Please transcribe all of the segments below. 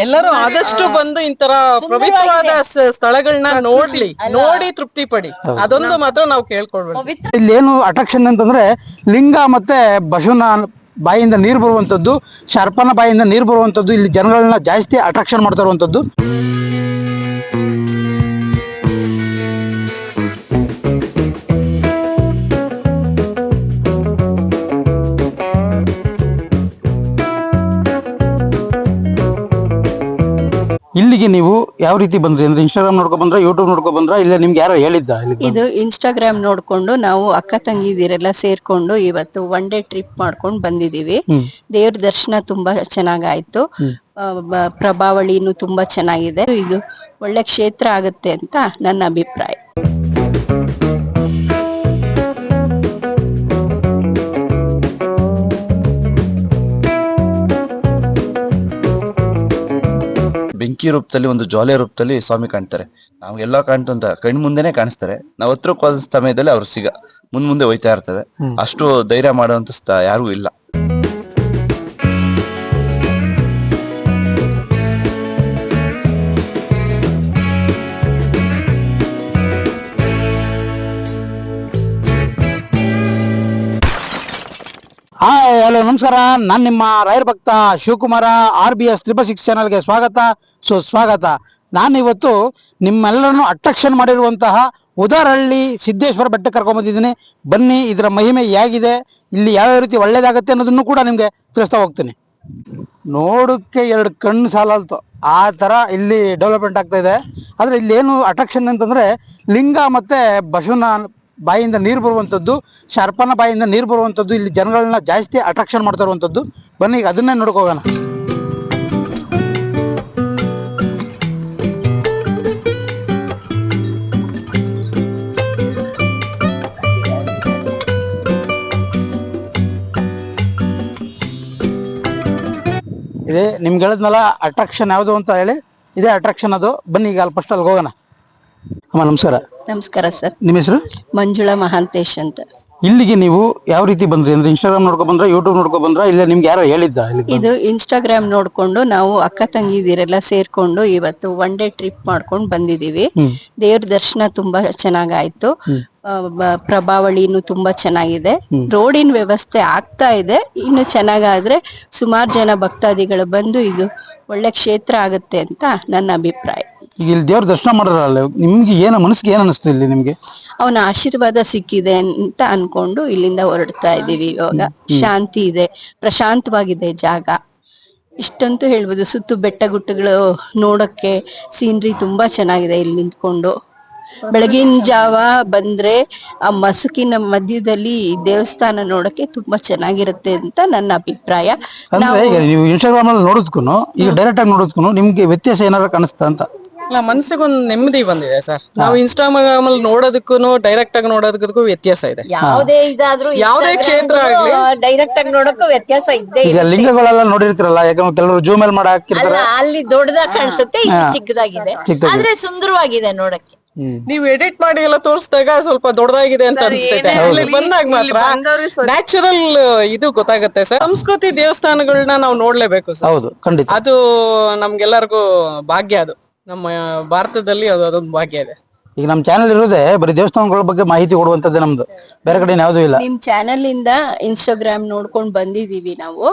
ಎಲ್ಲರೂ ಆದಷ್ಟು ಬಂದು ಇಂತರ ಪವಿತ್ರವಾದ ಸ್ಥಳಗಳನ್ನ ನೋಡಿ ತೃಪ್ತಿ ಪಡಿ. ಅದೊಂದು ಮಾತ್ರ ನಾವು ಕೇಳ್ಕೊಳ್ಬೇಕು. ಇಲ್ಲಿ ಏನು ಅಟ್ರಾಕ್ಷನ್ ಅಂತಂದ್ರೆ ಲಿಂಗ ಮತ್ತೆ ಬಸವನ ಬಾಯಿಂದ ನೀರು ಬರುವಂತದ್ದು, ಶರ್ಪನ ಬಾಯಿಂದ ನೀರು ಬರುವಂತದ್ದು, ಇಲ್ಲಿ ಜನಗಳನ್ನ ಜಾಸ್ತಿ ಅಟ್ರಾಕ್ಷನ್ ಮಾಡ್ತಾ ಇರುವಂತದ್ದು. ಇಲ್ಲಿಗೆ ನೀವು ಯಾವ ರೀತಿ ಬಂದ್ರಿ ಅಂದ್ರೆ ಇನ್ಸ್ಟಾಗ್ರಾಮ್ ನೋಡ್ಕೊ ಬಂದ್ರ, ಯೂಟ್ಯೂಬ್ ನೋಡ್ಕೊ ಬಂದ್ರ, ಇಲ್ಲ ನಿಮ್ಗೆ ಯಾರು ಹೇಳಿದ್ದ? ಇದು ಇನ್ಸ್ಟಾಗ್ರಾಮ್ ನೋಡ್ಕೊಂಡು ನಾವು ಅಕ್ಕ ತಂಗಿದಿರೆಲ್ಲ ಸೇರ್ಕೊಂಡು ಇವತ್ತು ಒನ್ ಡೇ ಟ್ರಿಪ್ ಮಾಡ್ಕೊಂಡು ಬಂದಿದೀವಿ. ದೇವ್ರ ದರ್ಶನ ತುಂಬಾ ಚೆನ್ನಾಗಾಯ್ತು. ಪ್ರಭಾವಳಿನೂ ತುಂಬಾ ಚೆನ್ನಾಗಿದೆ. ಇದು ಒಳ್ಳೆ ಕ್ಷೇತ್ರ ಆಗುತ್ತೆ ಅಂತ ನನ್ನ ಅಭಿಪ್ರಾಯ. ಬೆಂಕಿ ರೂಪದಲ್ಲಿ, ಒಂದು ಜ್ವಾಲೆ ರೂಪದಲ್ಲಿ ಸ್ವಾಮಿ ಕಾಣ್ತಾರೆ. ನಾವ್ಗೆಲ್ಲ ಕಾಣ್ತಂತ ಕಣ್ ಮುಂದೆನೆ ಕಾಣಿಸ್ತಾರೆ. ನಾವ್ ಹತ್ರಕ್ಕೆ ಹೋದ ಸಮಯದಲ್ಲಿ ಅವ್ರು ಮುಂದೆ ಹೋಯ್ತಾ ಇರ್ತವೆ. ಅಷ್ಟು ಧೈರ್ಯ ಮಾಡುವಂತ ಯಾರಿಗೂ ಇಲ್ಲ. ಹಾಯ್, ಹಲೋ, ನಮಸ್ಕಾರ. ನಾನು ನಿಮ್ಮ ರಾಯರ್ ಭಕ್ತ ಶಿವಕುಮಾರ. RBS 666 ಚಾನಲ್ಗೆ ಸ್ವಾಗತ, ಸುಸ್ವಾಗತ. ನಾನಿವತ್ತು ನಿಮ್ಮೆಲ್ಲರನ್ನು ಅಟ್ರಾಕ್ಷನ್ ಮಾಡಿರುವಂತಹ ಉದಾರಹಳ್ಳಿ ಸಿದ್ದೇಶ್ವರ ಬೆಟ್ಟಕ್ಕೆ ಕರ್ಕೊಂಡ್ಬಂದಿದ್ದೀನಿ. ಬನ್ನಿ, ಇದರ ಮಹಿಮೆ ಹೇಗಿದೆ, ಇಲ್ಲಿ ಯಾವ್ಯಾವ ರೀತಿ ಒಳ್ಳೇದಾಗತ್ತೆ ಅನ್ನೋದನ್ನು ಕೂಡ ನಿಮ್ಗೆ ತಿಳಿಸ್ತಾ ಹೋಗ್ತೀನಿ. ನೋಡೋಕ್ಕೆ ಎರಡು ಕಣ್ಣು ಸಾಲಲ್ತು ಆ ಥರ ಇಲ್ಲಿ ಡೆವಲಪ್ಮೆಂಟ್ ಆಗ್ತಾ ಇದೆ. ಆದರೆ ಇಲ್ಲಿ ಏನು ಅಟ್ರಾಕ್ಷನ್ ಅಂತಂದರೆ ಲಿಂಗ ಮತ್ತು ಬಸವನ ಬಾಯಿಂದ ನೀರು ಬರುವಂಥದ್ದು, ಶರ್ಪನ ಬಾಯಿಂದ ನೀರು ಬರುವಂಥದ್ದು, ಇಲ್ಲಿ ಜನಗಳನ್ನ ಜಾಸ್ತಿ ಅಟ್ರಾಕ್ಷನ್ ಮಾಡ್ತಾ ಇರುವಂಥದ್ದು. ಬನ್ನಿ, ಈಗ ಅದನ್ನೇ ನೋಡ್ಕೋಗೋಣ. ಇದೇ ನಿಮ್ಗೆ ಹೇಳಿದ್ನಲ್ಲ ಅಟ್ರಾಕ್ಷನ್ ಯಾವುದು ಅಂತ ಹೇಳಿ, ಇದೇ ಅಟ್ರಾಕ್ಷನ್ ಅದು. ಬನ್ನಿ, ಈಗ ಅಲ್ಲಿ ಫಸ್ಟ್ ಅಲ್ಲಿಗೆ ಹೋಗೋಣ. ಅಮ್ಮ ನಮಸ್ಕಾರ. ನಮಸ್ಕಾರ ಸರ್. ನಿಮ್ಮ ಹೆಸರು? ಮಂಜುಳಾ ಮಹಾಂತೇಶ್ ಅಂತ. ಇಲ್ಲಿಗೆ ನೀವು ಯಾವ ರೀತಿ ಬಂದ್ರಿ ಅಂದ್ರೆ ಇನ್ಸ್ಟಾಗ್ರಾಮ್ ನೋಡ್ಕೊ ಬಂದ್ರ, ಯೂಟ್ಯೂಬ್ ನೋಡ್ಕೊ ಬಂದ್ರ, ಇಲ್ಲ ನಿಮ್ಗೆ ಯಾರು ಹೇಳಿದ್ದ? ಇದು ಇನ್ಸ್ಟಾಗ್ರಾಮ್ ನೋಡ್ಕೊಂಡು ನಾವು ಅಕ್ಕ ತಂಗಿದಿರೆಲ್ಲ ಸೇರ್ಕೊಂಡು ಇವತ್ತು ಒನ್ ಡೇ ಟ್ರಿಪ್ ಮಾಡ್ಕೊಂಡು ಬಂದಿದೀವಿ. ದೇವ್ರ ದರ್ಶನ ತುಂಬಾ ಚೆನ್ನಾಗಾಯ್ತು. ಪ್ರಭಾವಳಿನೂ ತುಂಬಾ ಚೆನ್ನಾಗಿದೆ. ರೋಡಿನ ವ್ಯವಸ್ಥೆ ಆಗ್ತಾ ಇದೆ. ಇನ್ನು ಚೆನ್ನಾಗಾದ್ರೆ ಸುಮಾರು ಜನ ಭಕ್ತಾದಿಗಳು ಬಂದು ಇದು ಒಳ್ಳೆ ಕ್ಷೇತ್ರ ಆಗುತ್ತೆ ಅಂತ ನನ್ನ ಅಭಿಪ್ರಾಯ. ಈಗ ಇಲ್ಲಿ ದೇವ್ರ ದರ್ಶನ ಮಾಡೋರಲ್ಲ, ನಿಮ್ಗೆ ಏನು ಮನಸ್ಸಿಗೆ ಏನ್ ಅನಿಸ್ತು ಇಲ್ಲಿ ನಿಮ್ಗೆ? ಅವನ ಆಶೀರ್ವಾದ ಸಿಕ್ಕಿದೆ ಅಂತ ಅನ್ಕೊಂಡು ಇಲ್ಲಿಂದ ಹೊರಡ್ತಾ ಇದೀವಿ. ಇವಾಗ ಶಾಂತಿ ಇದೆ, ಪ್ರಶಾಂತವಾಗಿದೆ ಜಾಗ, ಇಷ್ಟಂತೂ ಹೇಳ್ಬೋದು. ಸುತ್ತು ಬೆಟ್ಟ ಗುಟ್ಟಗಳು ನೋಡಕ್ಕೆ ಸೀನ್ರಿ ತುಂಬಾ ಚೆನ್ನಾಗಿದೆ. ಇಲ್ಲಿ ನಿಂತ್ಕೊಂಡು ಬೆಳಗಿನ ಜಾವ ಬಂದ್ರೆ ಆ ಮಸುಕಿನ ಮಧ್ಯದಲ್ಲಿ ದೇವಸ್ಥಾನ ನೋಡಕ್ಕೆ ತುಂಬಾ ಚೆನ್ನಾಗಿರುತ್ತೆ ಅಂತ ನನ್ನ ಅಭಿಪ್ರಾಯ. ನೀವು ಇನ್ಸ್ಟಾಗ್ರಾಮ್ ಅಲ್ಲಿ ನೋಡೋದ್ಕು ಈಗ ಡೈರೆಕ್ಟ್ ಆಗಿ ನೋಡೋದ್ಕು ನಿಮ್ಗೆ ವ್ಯತ್ಯಾಸ ಏನಾದ್ರು ಕಾಣಿಸ್ತಾ ಅಂತ? ಇಲ್ಲ, ಮನಸ್ಸಿಗೊಂದು ನೆಮ್ಮದಿ ಬಂದಿದೆ ಸರ್. ನಾವು ಇನ್ಸ್ಟಾಗ್ರಾಮ್ ಅಲ್ಲಿ ನೋಡೋದಕ್ಕೂ ಡೈರೆಕ್ಟ್ ಆಗಿ ನೋಡೋದಕ್ಕೂ ವ್ಯತ್ಯಾಸ ಇದೆ. ಯಾವುದೇ ಇದಾದ್ರೂ, ಯಾವುದೇ ಕ್ಷೇತ್ರ ಆಗ್ಲಿ ಡೈರೆಕ್ಟ್ ಆಗಿ ನೋಡಕ್ಕೂ ವ್ಯತ್ಯಾಸ ಇದ್ದೇ. ಈಗ ಲಿಂಗಗಳೆಲ್ಲ ನೋಡಿರ್ತಿರಲ್ಲ, ಯಾಕಂದ್ರೆ ಕೆಲವರು ಜೂಮ್ ಅಲ್ಲಿ ಮಾಡಿ ಹಾಕಿರ್ತಾರೆ. ಅಲ್ಲಿ ದೊಡ್ಡದಾಗಿ ಕಾಣಿಸುತ್ತೆ, ಇಲ್ಲಿ ಚಿಕ್ಕದಾಗಿದೆ, ಆದ್ರೆ ಸುಂದರವಾಗಿದೆ ನೋಡಕ್ಕೆ. ನೀವು ಎಡಿಟ್ ಮಾಡಿ ಎಲ್ಲ ತೋರಿಸಿದಾಗ ಸ್ವಲ್ಪ ದೊಡ್ಡದಾಗಿದೆ ಅಂತ ಅನ್ಸ್ತೈತೆ. ಇಲ್ಲಿ ಬಂದಾಗ ಮಾತ್ರ ನ್ಯಾಚುರಲ್ ಇದು ಗೊತ್ತಾಗುತ್ತೆ ಸರ್. ಸಂಸ್ಕೃತಿ ದೇವಸ್ಥಾನಗಳನ್ನ ನಾವು ನೋಡ್ಲೇಬೇಕು ಸರ್. ಹೌದು, ಖಂಡಿತ. ಅದು ನಮ್ಗೆಲ್ಲರಿಗೂ ಭಾಗ್ಯ. ಅದು ನಮ್ಮ ಭಾರತದಲ್ಲಿ ಅದೊಂದು ಭಾಗ್ಯ ಇದೆ. ಈಗ ನಮ್ ಚಾನೆಲ್ ಇರೋದೇ ಬರೀ ದೇವಸ್ಥಾನಗಳ ಬಗ್ಗೆ ಮಾಹಿತಿ ಕೊಡುವಂತದ್ದೇ ನಮ್ದು, ಬೇರೆ ಕಡೆ ಯಾವ್ದು ಇಲ್ಲ. ನಿಮ್ ಚಾನೆಲ್ ಇಂದ ಇನ್ಸ್ಟಾಗ್ರಾಮ್ ನೋಡ್ಕೊಂಡ್ ಬಂದಿದೀವಿ ನಾವು.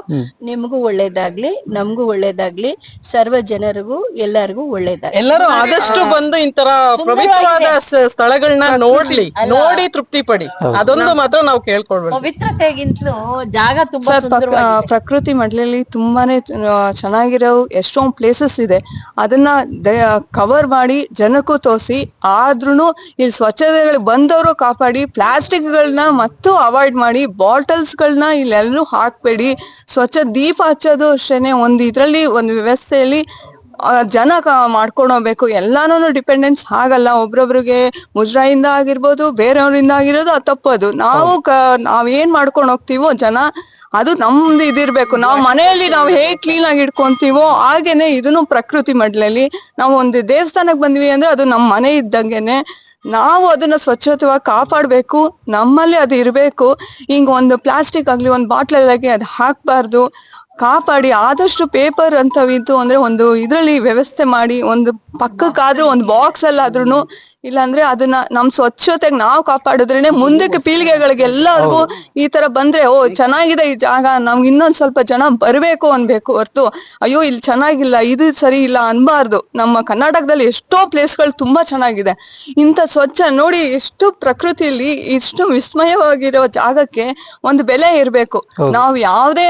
ನಿಮ್ಗೂ ಒಳ್ಳೇದಾಗ್ಲಿ, ನಮ್ಗೂ ಒಳ್ಳೇದಾಗ್ಲಿ, ಸರ್ವ ಜನರಿಗೂ ಎಲ್ಲರಿಗೂ ಒಳ್ಳೇದಾಗ್ಲಿ. ಎಲ್ಲರೂ ಆದಷ್ಟು ಬಂದು ಇಂತರ ಪವಿತ್ರವಾದ ಸ್ಥಳಗಳನ್ನ ನೋಡಿ ತೃಪ್ತಿ ಪಡಿ. ಅದೊಂದು ಮಾತ್ರ ನಾವು ಕೇಳ್ಕೊಳ್ಬೇಕು. ಪವಿತ್ರತೆಗಿಂತಲೂ ಜಾಗ ತುಂಬಾ ಪ್ರಕೃತಿ ಮಡ್ಲಲ್ಲಿ ತುಂಬಾನೇ ಚೆನ್ನಾಗಿರೋ ಎಷ್ಟೊಂದು ಪ್ಲೇಸಸ್ ಇದೆ. ಅದನ್ನ ಕವರ್ ಮಾಡಿ ಜನಕ್ಕೂ ತೋರಿಸಿ, ಆದ್ರೂ ಇಲ್ಲಿ ಸ್ವಚ್ಛತೆಗಳು ಬಂದವರು ಕಾಪಾಡಿ, ಪ್ಲಾಸ್ಟಿಕ್ಗಳನ್ನ ಮತ್ತು ಅವಾಯ್ಡ್ ಮಾಡಿ, ಬಾಟಲ್ಸ್ಗಳನ್ನ ಇಲ್ಲೆಲ್ಲರೂ ಹಾಕ್ಬೇಡಿ. ಸ್ವಚ್ಛ ದೀಪ ಹಚ್ಚೋದು ಅಷ್ಟೇನೆ ಒಂದು ಇದ್ರಲ್ಲಿ ಒಂದು ವ್ಯವಸ್ಥೆಯಲ್ಲಿ ಜನ ಮಾಡ್ಕೊಂಡು ಹೋಗ್ಬೇಕು. ಎಲ್ಲಾನು ಡಿಪೆಂಡೆನ್ಸ್ ಆಗಲ್ಲ. ಒಬ್ರೊಬ್ರಿಗೆ ಮುಜರಾಯಿಂದ ಆಗಿರ್ಬೋದು, ಬೇರೆಯವರಿಂದ ಆಗಿರೋದು ಅದು ತಪ್ಪದು. ನಾವೇನ್ ಮಾಡ್ಕೊಂಡು ಹೋಗ್ತೀವೋ ಜನ, ಅದು ನಮ್ದು ಇದಿರ್ಬೇಕು. ನಾವು ಮನೆಯಲ್ಲಿ ನಾವು ಹೇಗೆ ಕ್ಲೀನ್ ಆಗಿ ಇಟ್ಕೊಂತೀವೋ ಹಾಗೇನೆ ಇದನ್ನು ಪ್ರಕೃತಿ ಮಡ್ಲಲ್ಲಿ ನಾವು ಒಂದು ದೇವಸ್ಥಾನಕ್ಕೆ ಬಂದ್ವಿ ಅಂದ್ರೆ ಅದು ನಮ್ಮ ಮನೆ ಇದ್ದಂಗೆನೆ. ನಾವು ಅದನ್ನ ಸ್ವಚ್ಛತೆವಾಗಿ ಕಾಪಾಡ್ಬೇಕು, ನಮ್ಮಲ್ಲಿ ಅದು ಇರಬೇಕು. ಹಿಂಗ ಒಂದು ಪ್ಲಾಸ್ಟಿಕ್ ಆಗ್ಲಿ, ಒಂದು ಬಾಟ್ಲಲ್ಲಿ ಅದು ಹಾಕ್ಬಾರ್ದು. ಕಾಪಾಡಿ ಆದಷ್ಟು ಪೇಪರ್ ಅಂತವಿದ್ದು ಅಂದ್ರೆ ಒಂದು ಇದ್ರಲ್ಲಿ ವ್ಯವಸ್ಥೆ ಮಾಡಿ ಒಂದು ಪಕ್ಕಕ್ಕಾದ್ರೂ ಒಂದು ಬಾಕ್ಸ್ ಅಲ್ಲಾದ್ರೂ, ಇಲ್ಲಾಂದ್ರೆ ಅದನ್ನ ನಮ್ ಸ್ವಚ್ಛತೆಗೆ ನಾವು ಕಾಪಾಡಿದ್ರೇನೆ ಮುಂದಕ್ಕೆ ಪೀಳಿಗೆಗಳಿಗೆ ಎಲ್ಲರಿಗೂ ಈ ತರ ಬಂದ್ರೆ ಓ ಚೆನ್ನಾಗಿದೆ ಈ ಜಾಗ, ನಮ್ಗೆ ಇನ್ನೊಂದ್ ಸ್ವಲ್ಪ ಜನ ಬರ್ಬೇಕು ಅನ್ಬೇಕು ಹೊರ್ತು ಅಯ್ಯೋ ಇಲ್ಲಿ ಚೆನ್ನಾಗಿಲ್ಲ ಇದು ಸರಿ ಇಲ್ಲ ಅನ್ಬಾರ್ದು. ನಮ್ಮ ಕರ್ನಾಟಕದಲ್ಲಿ ಎಷ್ಟೋ ಪ್ಲೇಸ್ಗಳು ತುಂಬಾ ಚೆನ್ನಾಗಿದೆ. ಇಂಥ ಸ್ವಚ್ಛ ನೋಡಿ, ಎಷ್ಟು ಪ್ರಕೃತಿಯಲ್ಲಿ ಇಷ್ಟು ವಿಸ್ಮಯವಾಗಿರೋ ಜಾಗಕ್ಕೆ ಒಂದು ಬೆಲೆ ಇರ್ಬೇಕು. ನಾವು ಯಾವ್ದೇ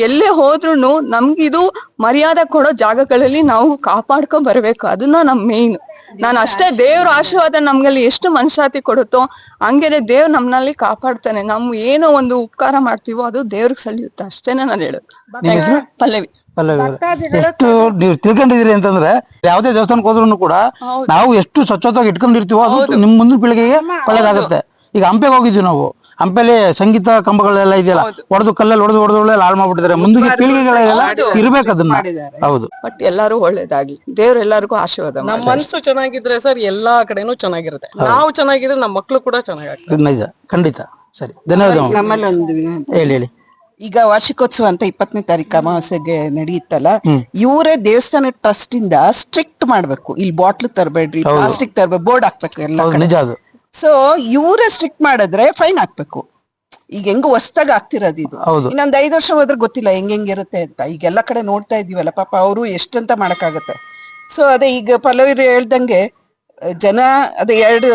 ಎಲ್ಲೇ ಹೋದ್ರುನು ನಮ್ಗಿದು ಮರ್ಯಾದೆ ಕೊಡೋ ಜಾಗಗಳಲ್ಲಿ ನಾವು ಕಾಪಾಡ್ಕೊಂಡ್ ಬರ್ಬೇಕು. ಅದನ್ನ ನಮ್ ಮೇನ್. ನಾನು ಅಷ್ಟೇ, ದೇವ್ರ ಆಶೀರ್ವಾದ ನಮ್ಗಲ್ಲಿ ಎಷ್ಟು ಮನಶಾಂತಿ ಕೊಡುತ್ತೋ ಹಂಗೇನೆ ದೇವ್ರು ನಮ್ನಲ್ಲಿ ಕಾಪಾಡ್ತಾನೆ. ನಾವು ಏನೋ ಒಂದು ಉಪಕಾರ ಮಾಡ್ತೀವೋ ಅದು ದೇವ್ರಿಗೆ ಸಲ್ಲಿಯುತ್ತೆ. ಅಷ್ಟೇನೆ ನಾನು ಹೇಳೋದು. ಪಲ್ಲವಿ. ಎಷ್ಟು ನೀವು ತಿಳ್ಕೊಂಡಿದೀರಿ ಅಂತಂದ್ರೆ ಯಾವ್ದೇ ದೇವಸ್ಥಾನಕ್ಕೆ ಹೋದ್ರು ಕೂಡ ನಾವು ಎಷ್ಟು ಸ್ವಚ್ಛವಾಗಿ ಇಟ್ಕೊಂಡಿರ್ತೀವೋ ಅದು ನಿಮ್ ಮುಂದಿನ ಪೀಳಿಗೆಗೆ ಒಳ್ಳೇದಾಗುತ್ತೆ. ಈಗ ಹಂಪೆಗೆ ಹೋಗಿದ್ವಿ ನಾವು. ಹಂಪೆಲಿ ಸಂಗೀತ ಕಂಬಗಳೆಲ್ಲ ಇದೆಯಲ್ಲ, ಹೊಡೆದು ಕಲ್ಲಲ್ಲಿ ಹೊಡೆದು ಹಾಳು ಮಾಡ್ಬಿಟ್ಟಿದ್ದಾರೆ. ಮುಂದಿನ ಪೀಳಿಗೆಗಳೆಲ್ಲ ಇರ್ಬೇಕು ಅದನ್ನ. ಹೌದು. ಬಟ್ ಎಲ್ಲಾರು ಒಳ್ಳೇದಾಗ್ಲಿ, ದೇವ್ರ ಎಲ್ಲರಿಗೂ ಆಶೀರ್ವಾದ. ನಮ್ಮ ಮನ್ಸು ಚೆನ್ನಾಗಿದ್ರೆ ಸರ್ ಎಲ್ಲಾ ಕಡೆನೂ ಚೆನ್ನಾಗಿರುತ್ತೆ. ನಾವು ಚೆನ್ನಾಗಿದ್ರೆ ನಮ್ಮ ಮಕ್ಳು ಕೂಡ ಚೆನ್ನಾಗಾಗ್ತದೆ. ನಿಜ, ಖಂಡಿತ. ಸರಿ, ಧನ್ಯವಾದ. ನಮ್ಮಲ್ಲಿ ಒಂದು ಹೇಳಿ. ಈಗ ವಾರ್ಷಿಕೋತ್ಸವ ಅಂತ 20ನೇ ತಾರೀಕು ಅಮಾವಾಸ್ಯೆಗೆ ನಡೆಯುತ್ತಲ್ಲ, ಇವರೇ ದೇವಸ್ಥಾನ ಟ್ರಸ್ಟ್ ಇಂದ ಸ್ಟ್ರಿಕ್ಟ್ ಮಾಡ್ಬೇಕು. ಇಲ್ಲಿ ಬಾಟ್ಲ್ ತರಬೇಡ್ರಿ, ಪ್ಲಾಸ್ಟಿಕ್ ತರಬೇಡಿ, ಬೋರ್ಡ್ ಹಾಕ್ಬೇಕು ಎಲ್ಲ. ನಿಜ ಅದು. ಸೊ ಇವರೇ ಸ್ಟ್ರಿಕ್ಟ್ ಮಾಡಿದ್ರೆ ಫೈನ್ ಹಾಕ್ಬೇಕು. ಈಗ ಹೆಂಗ ಹೊಸ್ದಾಗ ಆಗ್ತಿರೋದು ಇದು. ಇನ್ನೊಂದ್ 5 ವರ್ಷ ಹೋದ್ರೆ ಗೊತ್ತಿಲ್ಲ ಹೆಂಗಿರುತ್ತೆ ಅಂತ. ಈಗ ಎಲ್ಲಾ ಕಡೆ ನೋಡ್ತಾ ಇದೀವಲ್ಲ, ಪಾಪ ಅವರು ಎಷ್ಟಂತ ಮಾಡಕ್ಕಾಗತ್ತೆ. ಸೊ ಅದೇ ಈಗ ಪಲ್ಲವಿ ಹೇಳ್ದಂಗೆ ಜನ ಅದೇ ಎರಡು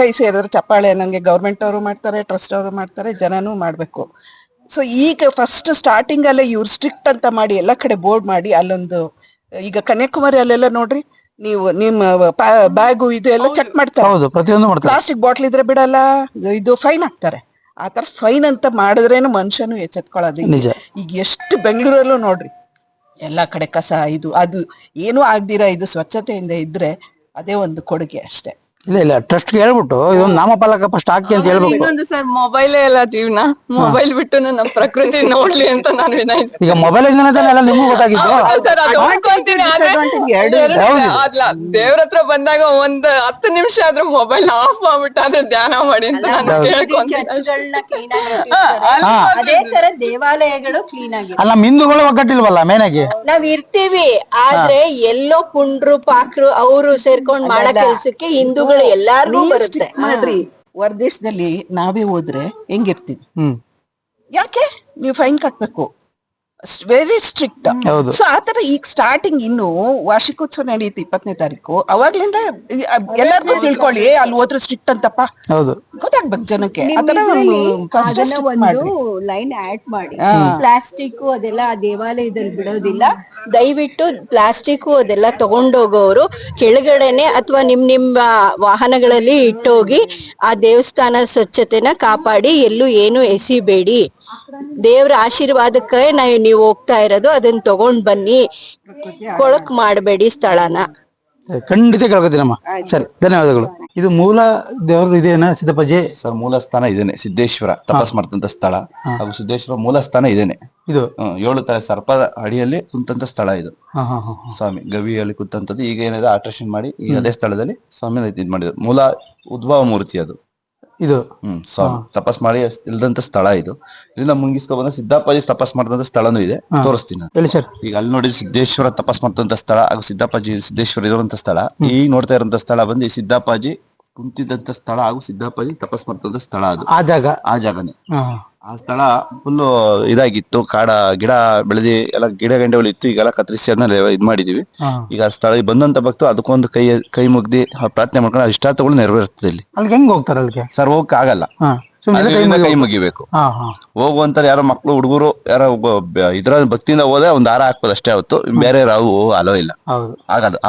ಕೈ ಸೇರಿದ್ರೆ ಚಪ್ಪಾಳೆ ಅನ್ನಂಗೆ ಗೌರ್ಮೆಂಟ್ ಅವರು ಮಾಡ್ತಾರೆ, ಟ್ರಸ್ಟ್ ಅವರು ಮಾಡ್ತಾರೆ, ಜನನೂ ಮಾಡ್ಬೇಕು. ಸೊ ಈಗ ಫಸ್ಟ್ ಸ್ಟಾರ್ಟಿಂಗ್ ಅಲ್ಲೇ ಇವ್ರು ಸ್ಟ್ರಿಕ್ಟ್ ಅಂತ ಮಾಡಿ ಎಲ್ಲಾ ಕಡೆ ಬೋರ್ಡ್ ಮಾಡಿ ಅಲ್ಲೊಂದು, ಈಗ ಕನ್ಯಾಕುಮಾರಿ ಅಲ್ಲೆಲ್ಲ ನೋಡ್ರಿ ನೀವು, ನಿಮ್ಮ ಬ್ಯಾಗು ಇದು ಎಲ್ಲ ಚೆಕ್ ಮಾಡ್ತಾರೆ. ಪ್ಲಾಸ್ಟಿಕ್ ಬಾಟ್ಲ್ ಇದ್ರೆ ಬಿಡಲ್ಲ, ಇದು ಫೈನ್ ಹಾಕ್ತಾರೆ. ಆತರ ಫೈನ್ ಅಂತ ಮಾಡಿದ್ರೇನು ಮನುಷ್ಯನು ಎಚ್ಚೆತ್ಕೊಳ್ಳೋದು. ಈಗ ಎಷ್ಟು ಬೆಂಗಳೂರಲ್ಲೂ ನೋಡ್ರಿ ಎಲ್ಲಾ ಕಡೆ ಕಸ ಇದು ಅದು ಏನೂ ಆಗ್ದಿರಾ ಇದು ಸ್ವಚ್ಛತೆಯಿಂದ ಇದ್ರೆ ಅದೇ ಒಂದು ಕೊಡುಗೆ ಅಷ್ಟೇ. ಇಲ್ಲ ಟ್ರಸ್ಟ್ ಹೇಳ್ಬಿಟ್ಟು ಇದೊಂದು ನಾಮಫಲಕ ಫಸ್ಟ್ ಹಾಕಿ ಅಂತ ಹೇಳ್ಬೇಕು. ಇನ್ನೊಂದು ಸರ್, ಮೊಬೈಲೇ ಎಲ್ಲ ಜೀವನ. ಮೊಬೈಲ್ ಬಿಟ್ಟು ನಮ್ಮ ಪ್ರಕೃತಿ ನೋಡ್ಲಿ ಅಂತ ನಾನು ವಿನಯಿಸ್ತೀನಿ. ಈಗ ಮೊಬೈಲ್ ಇಂದನೇ ನಿಮ್ಗೂ ಗೊತ್ತಾಗಿದ್ದು. ದೇವ್ರ ಹತ್ರ ಬಂದಾಗ ಒಂದ್ 10 ನಿಮಿಷ ಆದ್ರೂ ಮೊಬೈಲ್ ಆಫ್ ಮಾಡ್ಬಿಟ್ಟು ಆದ್ರೆ ಧ್ಯಾನ ಮಾಡಿ ಅಂತ ನಾನು ಅದೇ ತರ ದೇವಾಲಯಗಳು ಕ್ಲೀನ್ ಆಗಿ. ಅಲ್ಲ, ಹಿಂದೂಗಳು ಒಗ್ಗಟ್ಟಿಲ್ವಲ್ಲ ಮೇನ್ ಆಗಿ. ನಾವ್ ಇರ್ತೀವಿ, ಆದ್ರೆ ಎಲ್ಲೋ ಪುಂಡ್ರು ಪಾಕ್ರು ಅವರು ಸೇರ್ಕೊಂಡ್ ಮಾಡೋ ಕೆಲ್ಸಕ್ಕೆ ಹಿಂದೂಗಳು ಎಲ್ಲಾರ್ಗೂ ಬರುತ್ತೆ. ಮಾಡ್ರಿ, ಹೊರದೇಶದಲ್ಲಿ ನಾವೇ ಹೋದ್ರೆ ಹೆಂಗಿರ್ತೀವಿ? ಯಾಕೆ ನೀವು ಫೈನ್ ಕಟ್ಬೇಕು? Very strict. ಸೊ ಆತರ ಈಗ ಸ್ಟಾರ್ಟಿಂಗ್ ಇನ್ನು ವಾರ್ಷಿಕೋತ್ಸವ ನಡೆಯುತ್ತೆ 20ನೇ ತಾರೀಕು. ಅವಾಗ್ಲಿಂದ ಎಲ್ಲಾರ್ಗೂ ತಿಳ್ಕೊಳ್ಳಿ, ಅಲ್ಲಿ ಹೋದ್ರೆ ಸ್ಟ್ರಿಕ್ಟ್ ಅಂತಪ್ಪ ಗೊತ್ತಾಗ್ಬೇಕು ಜನಕ್ಕೆ. ಆತರ ಒಂದು ಲೈನ್ ಆಡ್ ಮಾಡಿ, ಪ್ಲಾಸ್ಟಿಕ್ ಅದೆಲ್ಲ ಆ ದೇವಾಲಯದಲ್ಲಿ ಬಿಡೋದಿಲ್ಲ. ದಯವಿಟ್ಟು ಪ್ಲಾಸ್ಟಿಕ್ ಅದೆಲ್ಲ ತಗೊಂಡೋಗೋರು ಕೆಳಗಡೆನೆ ಅಥವಾ ನಿಮ್ಮ ವಾಹನಗಳಲ್ಲಿ ಇಟ್ಟೋಗಿ ಆ ದೇವಸ್ಥಾನ ಸ್ವಚ್ಛತೆನ ಕಾಪಾಡಿ, ಎಲ್ಲೂ ಏನು ಎಸಿಬೇಡಿ. ದೇವ್ರ ಆಶೀರ್ವಾದಕ್ಕೆ ನೀವು ಹೋಗ್ತಾ ಇರೋದು, ಅದನ್ನ ತಗೊಂಡ್ ಬನ್ನಿ, ಕೊಳಕ್ ಮಾಡಬೇಡಿ ಸ್ಥಳನ. ಖಂಡಿತ ಕೇಳ್ಕೊತೀನಮ್ಮ. ಸರಿ, ಧನ್ಯವಾದಗಳು. ಇದು ಮೂಲ ದೇವರು ಇದೇನಾ ಸಿದ್ದಪ್ಪಾಜಿ? ಸರ್, ಮೂಲ ಸ್ಥಾನ ಇದೇನೆ. ಸಿದ್ದೇಶ್ವರ ತಪಸ್ ಮಾಡ್ತಂತ ಸ್ಥಳ ಹಾಗೂ ಸಿದ್ದೇಶ್ವರ ಮೂಲ ಸ್ಥಾನ ಇದೇನೆ. ಇದು 7 ತಲೆ ಸರ್ಪದ ಅಡಿಯಲ್ಲಿ ಕುಂತಂತ ಸ್ಥಳ ಇದು. ಸ್ವಾಮಿ ಗವಿಯಲ್ಲಿ ಕುಂತಂತದ್ದು. ಈಗ ಏನಿದೆ ಆಲ್ಟ್ರೇಷನ್ ಮಾಡಿ ಈ ಅದೇ ಸ್ಥಳದಲ್ಲಿ ಸ್ವಾಮಿ ಇದ್ ಮಾಡಿದ್ರು. ಮೂಲ ಉದ್ಭವ ಮೂರ್ತಿ ಅದು. ಇದು ಸ್ವಾಮಿ ತಪಸ್ ಮಾಡಿ ಇಲ್ದಂತ ಸ್ಥಳ ಇದು. ಇದನ್ನ ಮುಂಗಿಸ್ಕೊ ಬಂದ್ರೆ ಸಿದ್ದಪ್ಪಾಜಿ ತಪಸ್ ಮಾಡಿದಂತ ಸ್ಥಳನೂ ಇದೆ, ತೋರಿಸ್ತೀನಿ ನಾನು. ಈಗ ಅಲ್ಲಿ ನೋಡಿ ಸಿದ್ದೇಶ್ವರ ತಪಸ್ ಮಾಡ್ತಂತ ಸ್ಥಳ ಹಾಗೂ ಸಿದ್ದೇಶ್ವರ ಇರುವಂತ ಸ್ಥಳ. ಈಗ ನೋಡ್ತಾ ಇರುವಂತ ಸ್ಥಳ ಬಂದು ಸಿದ್ದಪ್ಪಾಜಿ ಕುಂತಿದ್ದಂತ ಸ್ಥಳ ಹಾಗೂ ಸಿದ್ದಪ್ಪಾಜಿ ತಪಸ್ ಮಾಡ್ತಂತ ಸ್ಥಳ. ಅದು ಆ ಜಾಗನೇ. ಆ ಸ್ಥಳ ಫುಲ್ ಇದಾಗಿತ್ತು, ಕಾಡ ಗಿಡ ಬೆಳೆದಿ ಎಲ್ಲ ಗಿಡ ಗಂಡೆಗಳು ಇತ್ತು. ಈಗೆಲ್ಲ ಕತ್ತರಿಸಿ ಅದನ್ನ ಇದ್ ಮಾಡಿದೀವಿ. ಈಗ ಆ ಸ್ಥಳ ಬಂದಂತ ಭಕ್ತರು ಅದಕ್ಕೊಂದು ಕೈ ಮುಗ್ದಿ ಪ್ರಾರ್ಥನೆ ಮಾಡ್ಕೊಂಡು ಇಷ್ಟಾರ್ಥಗಳು ನೆರವೇರ್ತದೆ. ಇಲ್ಲಿ ಅಲ್ಲಿ ಹೆಂಗ್ ಹೋಗ್ತಾರ? ಅಲ್ಲಿಗೆ ಸರ್ ಹೋಗಕ್ ಆಗಲ್ಲ, ಕೈ ಮುಗಿಬೇಕು. ಹೋಗುವಂತ ಯಾರೋ ಮಕ್ಳು ಹುಡುಗರು ಯಾರೋ ಇದ್ರ ಭಕ್ತಿಯಿಂದ ಹೋದ್ರೆ ಒಂದ್ ಹಾರ ಹಾಕ್ಬೋದು ಅಷ್ಟೇ ಹೊತ್ತು. ಬೇರೆ ರಾವು ಅಲೋ ಇಲ್ಲ,